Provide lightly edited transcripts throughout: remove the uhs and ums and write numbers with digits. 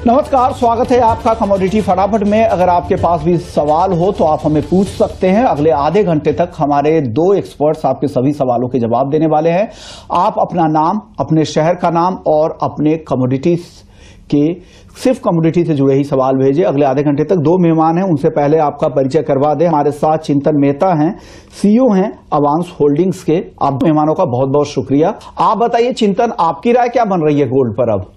नमस्कार, स्वागत है आपका कमोडिटी फटाफट में। अगर आपके पास भी सवाल हो तो आप हमें पूछ सकते हैं। अगले आधे घंटे तक हमारे दो एक्सपर्ट्स आपके सभी सवालों के जवाब देने वाले हैं। आप अपना नाम, अपने शहर का नाम और अपने कमोडिटी के सिर्फ कमोडिटी से जुड़े ही सवाल भेजिए। अगले आधे घंटे तक दो मेहमान हैं, उनसे पहले आपका परिचय करवा दें। हमारे साथ चिंतन मेहता हैं, सीईओ हैं अवांस होल्डिंग्स के। आप मेहमानों का बहुत बहुत शुक्रिया। आप बताइए चिंतन, आपकी राय क्या बन रही है गोल्ड पर अब?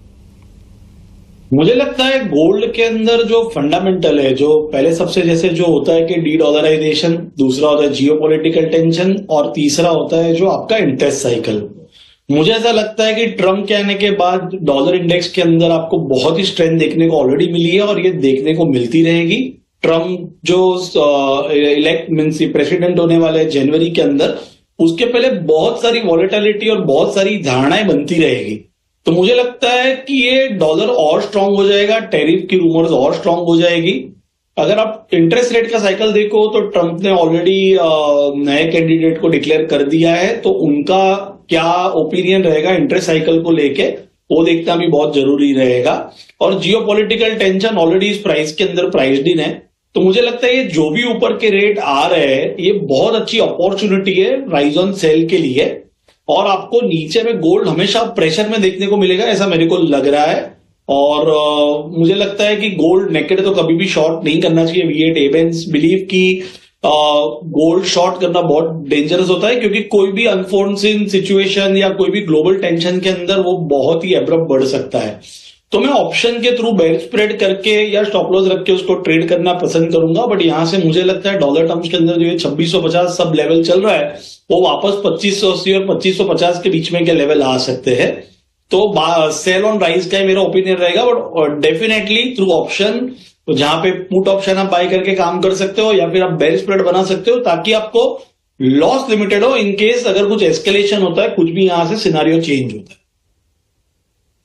मुझे लगता है गोल्ड के अंदर जो फंडामेंटल है, जो पहले सबसे जैसे जो होता है कि डी-डॉलराइजेशन, दूसरा होता है जियोपॉलिटिकल टेंशन और तीसरा होता है जो आपका इंटरेस्ट साइकिल। मुझे ऐसा लगता है कि ट्रम्प के आने के बाद डॉलर इंडेक्स के अंदर आपको बहुत ही स्ट्रेंथ देखने को ऑलरेडी मिली है और ये देखने को मिलती रहेगी। ट्रम्प जो इलेक्ट मींस प्रेसिडेंट होने वाले हैं जनवरी के अंदर, उसके पहले बहुत सारी वॉलेटिलिटी और बहुत सारी धारणाएं बनती रहेगी। तो मुझे लगता है कि ये डॉलर और स्ट्रांग हो जाएगा, टैरिफ की रूमर्स और स्ट्रांग हो जाएगी। अगर आप इंटरेस्ट रेट का साइकिल देखो तो ट्रम्प ने ऑलरेडी नए कैंडिडेट को डिक्लेयर कर दिया है, तो उनका क्या ओपिनियन रहेगा इंटरेस्ट साइकिल को लेके वो देखना भी बहुत जरूरी रहेगा। और जियोपॉलिटिकल टेंशन ऑलरेडी इस प्राइस के अंदर प्राइस्ड इन है, तो मुझे लगता है ये जो भी ऊपर के रेट आ रहे हैं ये बहुत अच्छी अपॉर्चुनिटी है राइज ऑन सेल के लिए। और आपको नीचे में गोल्ड हमेशा प्रेशर में देखने को मिलेगा, ऐसा मेरे को लग रहा है। और मुझे लगता है कि गोल्ड नेकेड तो कभी भी शॉर्ट नहीं करना चाहिए। V8 एवेंस बिलीव कि गोल्ड शॉर्ट करना बहुत डेंजरस होता है, क्योंकि कोई भी अनफोर्सिन सिचुएशन या कोई भी ग्लोबल टेंशन के अंदर वो बहुत ही एब्रप्ट बढ़ सकता है। तो मैं ऑप्शन के थ्रू बेयर स्प्रेड करके या स्टॉप लॉस रख के उसको ट्रेड करना पसंद करूंगा। बट यहां से मुझे लगता है डॉलर टर्म्स के अंदर जो ये 2650 सब लेवल चल रहा है वो वापस 2580 और 2550 के बीच में के लेवल आ सकते हैं। तो सेल ऑन राइज का मेरा ओपिनियन रहेगा। बट डेफिनेटली थ्रू ऑप्शन, तो जहां पे पुट ऑप्शन आप बाय करके काम कर सकते हो या फिर आप बेयर स्प्रेड बना सकते हो, ताकि आपको लॉस लिमिटेड हो इन केस अगर कुछ एस्केलेशन होता है, कुछ भी यहां से सिनारियो चेंज होता है।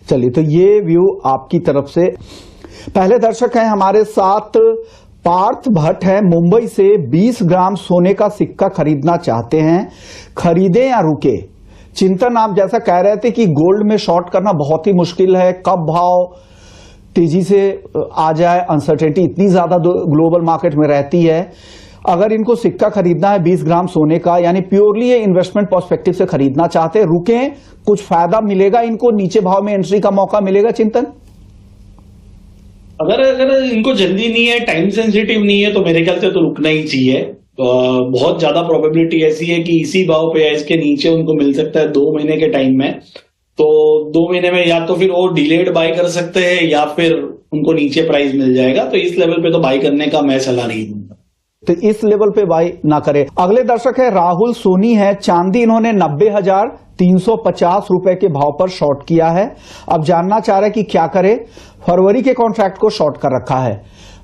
चलिए, तो ये व्यू आपकी तरफ से। पहले दर्शक हैं हमारे साथ पार्थ भट्ट है मुंबई से। 20 ग्राम सोने का सिक्का खरीदना चाहते हैं, खरीदें या रुके? चिंतन, आप जैसा कह रहे थे कि गोल्ड में शॉर्ट करना बहुत ही मुश्किल है, कब भाव तेजी से आ जाए, अनसर्टेनिटी इतनी ज्यादा ग्लोबल मार्केट में रहती है। अगर इनको सिक्का खरीदना है 20 ग्राम सोने का, यानी प्योरली ये इन्वेस्टमेंट पर्सपेक्टिव से खरीदना चाहते हैं, रुकें, कुछ फायदा मिलेगा इनको, नीचे भाव में एंट्री का मौका मिलेगा? चिंतन, अगर इनको जल्दी नहीं है, टाइम सेंसिटिव नहीं है, तो मेरे ख्याल से तो रुकना ही चाहिए। बहुत ज्यादा प्रोबेबिलिटी ऐसी है कि इसी भाव पे या इसके नीचे उनको मिल सकता है 2 महीने के टाइम में। तो 2 महीने में या तो फिर वो डिलेड बाय कर सकते हैं या फिर उनको नीचे प्राइस मिल जाएगा। तो इस लेवल पे तो बाय करने का मैं सलाह नहीं दूंगा, तो इस लेवल पे बाय ना करे। अगले दर्शक है राहुल सोनी है, चांदी इन्होंने 90,350 रुपए के भाव पर शॉर्ट किया है। अब जानना चाह रहे हैं कि क्या करे, फरवरी के कॉन्ट्रैक्ट को शॉर्ट कर रखा है।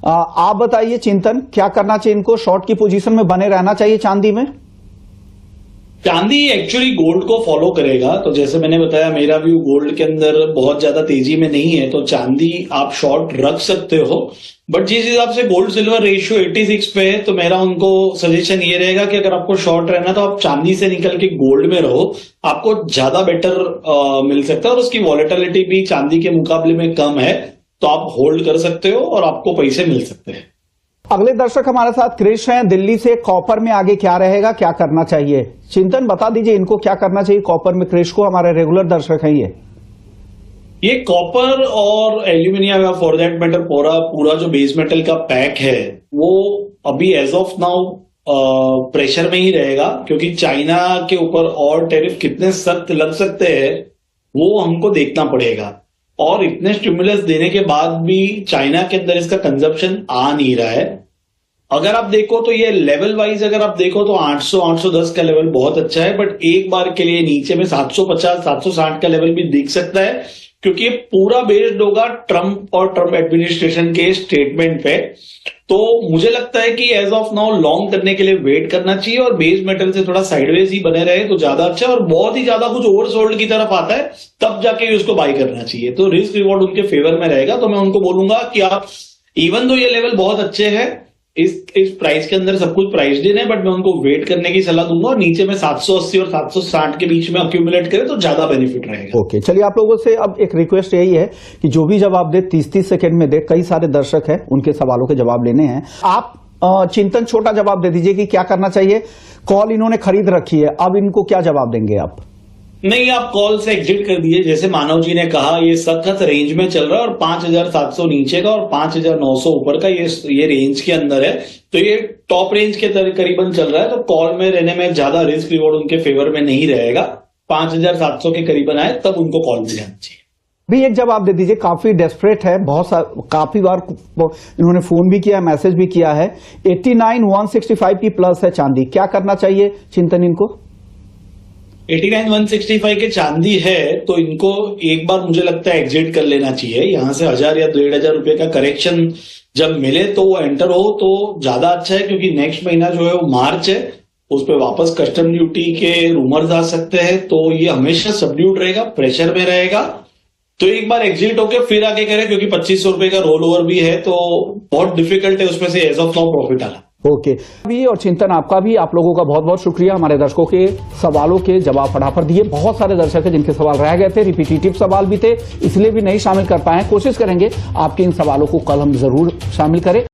आप बताइए चिंतन, क्या करना चाहिए इनको? शॉर्ट की पोजीशन में बने रहना चाहिए चांदी में? चांदी एक्चुअली गोल्ड को फॉलो करेगा। तो जैसे मैंने बताया, मेरा व्यू गोल्ड के अंदर बहुत ज्यादा तेजी में नहीं है, तो चांदी आप शॉर्ट रख सकते हो। बट जिस हिसाब से गोल्ड सिल्वर रेशियो 86 पे है, तो मेरा उनको सजेशन ये रहेगा कि अगर आपको शॉर्ट रहना तो आप चांदी से निकल के गोल्ड में रहो, आपको ज्यादा बेटर मिल सकता है। और उसकी वॉलेटिलिटी भी चांदी के मुकाबले में कम है, तो आप होल्ड कर सकते हो और आपको पैसे मिल सकते हैं। अगले दर्शक हमारे साथ क्रिश हैं दिल्ली से। कॉपर में आगे क्या रहेगा, क्या करना चाहिए? चिंतन बता दीजिए इनको क्या करना चाहिए कॉपर में। क्रिश को, हमारे रेगुलर दर्शक हैं ये कॉपर और एल्यूमिनियम या फॉर दैट मैटर पूरा जो बेस मेटल का पैक है वो अभी एज ऑफ नाउ प्रेशर में ही रहेगा, क्योंकि चाइना के ऊपर और टैरिफ कितने सख्त लग सकते हैं वो हमको देखना पड़ेगा। और इतने स्टिमुलस देने के बाद भी चाइना के अंदर इसका कंजप्शन आ नहीं रहा है। अगर आप देखो तो ये लेवल वाइज अगर आप देखो तो 800-810 का लेवल बहुत अच्छा है, बट एक बार के लिए नीचे में 750-760 का लेवल भी दिख सकता है, क्योंकि ये पूरा बेस्ड होगा ट्रम्प और ट्रम्प एडमिनिस्ट्रेशन के स्टेटमेंट पे। तो मुझे लगता है कि एज ऑफ नाउ लॉन्ग करने के लिए वेट करना चाहिए और बेस मेटल से थोड़ा साइडवेज ही बने रहे तो ज्यादा अच्छा है। और बहुत ही ज्यादा कुछ ओवरसोल्ड की तरफ आता है तब जाके उसको बाय करना चाहिए, तो रिस्क रिवॉर्ड उनके फेवर में रहेगा। तो मैं उनको बोलूंगा कि आप इवन दो ये लेवल बहुत अच्छे हैं, इस प्राइस के अंदर सब कुछ प्राइस दिन है, बट मैं उनको वेट करने की सलाह दूंगा और नीचे में 780 और 760 के बीच में अक्यूमुलेट करें तो ज्यादा बेनिफिट रहेगा। ओके, चलिए आप लोगों से अब एक रिक्वेस्ट यही है कि जो भी जवाब दे 30-30 सेकंड में दे। कई सारे दर्शक हैं, उनके सवालों के जवाब लेने हैं। आप चिंतन छोटा जवाब दे दीजिए कि क्या करना चाहिए। कॉल इन्होंने खरीद रखी है, अब इनको क्या जवाब देंगे आप? नहीं, आप कॉल से एग्जिट कर दीजिए। जैसे मानव जी ने कहा, ये सख्त रेंज में चल रहा है और 5,700 नीचे का और 5,900 ऊपर का ये रेंज के अंदर है, तो ये टॉप रेंज के करीबन चल रहा है। तो कॉल में रहने में ज्यादा रिस्क रिवॉर्ड उनके फेवर में नहीं रहेगा। 5,700 के करीबन आए तब उनको कॉल में जाना चाहिए। भी एक जवाब दे दीजिए, काफी डेस्परेट है, काफी बार इन्होंने फोन भी किया, मैसेज भी किया है। 89,165 की प्लस है चांदी, क्या करना चाहिए चिंतन इनको? 89,165 के चांदी है तो इनको एक बार मुझे लगता है एग्जिट कर लेना चाहिए। यहां से 1,000 या 1,500 रुपए का करेक्शन जब मिले तो वो एंटर हो तो ज्यादा अच्छा है, क्योंकि नेक्स्ट महीना जो है वो मार्च है, उस पर वापस कस्टम ड्यूटी के रूमर्स आ सकते हैं। तो ये हमेशा सबड्यूड रहेगा, प्रेशर में रहेगा। तो एक बार एग्जिट होके फिर आगे करें, क्योंकि 2,500 रुपए का रोल ओवर भी है, तो बहुत डिफिकल्ट है उसमें से एज ऑफ नाउ प्रॉफिट आना। ओके, भी और चिंतन आपका भी, आप लोगों का बहुत बहुत शुक्रिया। हमारे दर्शकों के सवालों के जवाब फटाफट दिए। बहुत सारे दर्शक हैं जिनके सवाल रह गए थे, रिपीटेटिव सवाल भी थे, इसलिए भी नहीं शामिल कर पाए। कोशिश करेंगे आपके इन सवालों को कल हम जरूर शामिल करें।